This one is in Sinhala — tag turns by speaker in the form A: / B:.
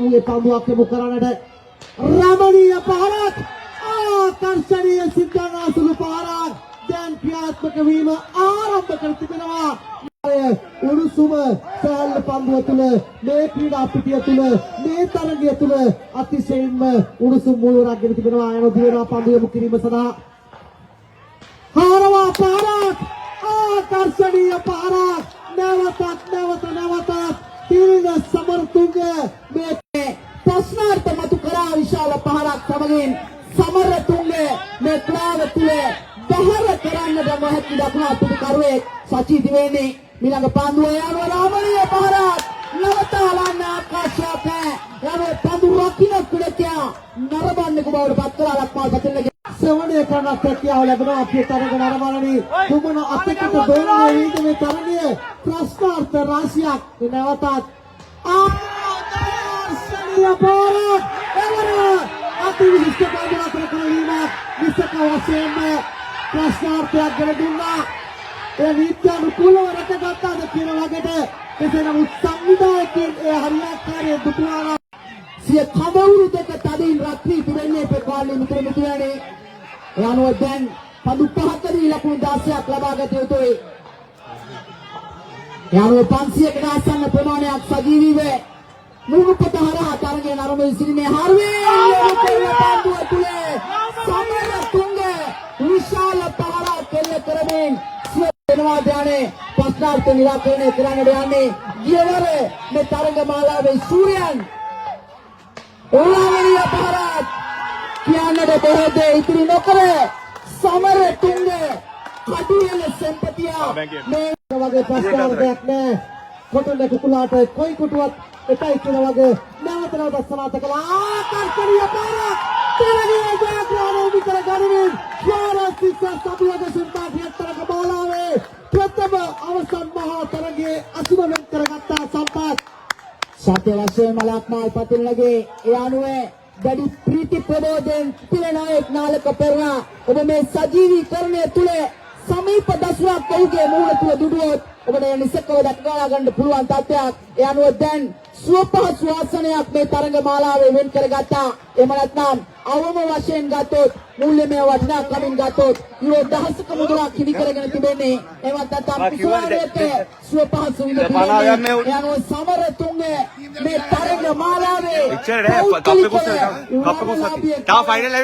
A: ආවුවේ පන්දුවක් යොමු කරන්නට රමණීය පහරක් ආකර්ෂණීය සිද්ධානාසුළු පහරක් දැන් ක්‍රියාත්මක වීම ආරම්භ කර තිබෙනවා. උණුසුම සෑල්ල පන්දුව තුළ මේ ක්‍රීඩා පිටිය තුළ මේ තරගය තුළ අතිශයින්ම උණුසුම් මුලවරක් ගෙන තිබෙනවා. යන පන්දුව යොමු කිරීම සඳහා හරවා පහරක් ආකර්ෂණීය පහරක් නැවතත් තීන සමර්තුංග මේ ප්‍රශ්නාර්ථ මතු කරා විශාල පහරක් සමගින් සමරතුංග මේ ක්‍රාව තුළ බහර කරන්නට මහත් දක්නා පිටකරුවෙක් සචි දිවේනි මිලඟ පන්දුව යනවා රාමණීය පහරක් නවතාලන්න ආකාශයක් යනවා පන්දු රකින්න කුලකියා නරඹන්නක බවට පත් කරලා ලක්මාල් පැතිරෙන සවණේ කරනත් කියාව ලැබෙනවා අපේ තරග නරඹනනි කුමන අතකට දෝරන්නේ වීද මේ තරගය ප්‍රශ්නාර්ථ රාශියක් නැවතත් ආකාශීය පහරක් එවර අති විශිෂ්ට පන්දු අතර කරවීමක් විශේෂ වශයෙන්ම ප්‍රශ්නාර්ථයක් ගෙන දුන්නා. ඒ නීත්‍යානුකූලව රැකගත්තාද කියන වගේට එසේ නමුත් සංවිධායකයන් ඒ හරියාකාරයේ දුටුවාලා සිය කවුරු දෙක තදින් රත්‍රී පිරෙන්නේ පෙකාලි මිතුරනේ යනවා දැන් පන්දු පහකදී ලකුණු 16ක් ලබා ගත යුතුයි. යනවා 500කට ආසන්න ප්‍රමාණයක් සජීවීව මුහුපත හරහා තරගයේ නරඹන සිටිනේ හර්වේ පන්දුව තුලේ සමර තුංග විශාල පහරක් කෙල්ල කරමින් වෙනවා දැනේ ප්‍රශ්නාර්ථ නිරාකරණය කරන්නට යන්නේ ගියවර මේ තරග මාලාවේ සූර්යයන් රාමණීය පහරක් කියන්නට බොහෝ දේ ඉතිරි නොකර සමර තුංග කටුවෙල සම්පතියා මේ වගේ ප්‍රශ්නාර්ථයක් නෑ කොටුල කුකුලාට කොයි කොටුවක් එකයි කියන වගේ නැවත සනාත කළා ආකර්ෂණීය පහරක් තරගයේ ජයග්‍රහණය විතර ගනිමින් ශ්‍රාරසික සතුවක සම්පාදිත තරග මාලාවේ ප්‍රථම අවසන් මහා තරගයේ අසුබ වෙන් කරගත්තා සම්පත් සත්‍ය වශයෙන්ම ලක්මාල් පතිල්ලගේ ඒ අනුවේ දැඩි ප්‍රීති ප්‍රබෝධයෙන් පිළනායක නාලක පෙරණා ඔබ මේ සජීවීකරණය තුළ සමීප දසුවක් ඔහුගේ මුහුණ තුළ දුඩුවොත් ඔබට නිසකව දක්වා ගන්න පුළුවන් තත්ත්වයක්. ඒ අනුව දැන් සුවපහසු ආසනයක් මේ තරග මාලාවේ වෙන් කරගත්තා. එහෙම නැත්නම් අවම වශයෙන් ගත්තොත් මූල්‍යමය වටිනාකමින් ගත්තොත් යුරෝ 10ක මුදලක් හිමි කරගෙන තිබෙන්නේ. එවත් නැත්නම් පිසුවාරයට සුවපහසු විදිහට ඒ අනුව සමර තුංග මේ තරග මාලාවේ
B: ඉච්චර නෑ කප්පේ කොස්සන කප්පේ කොස්සන තා ෆයිනල්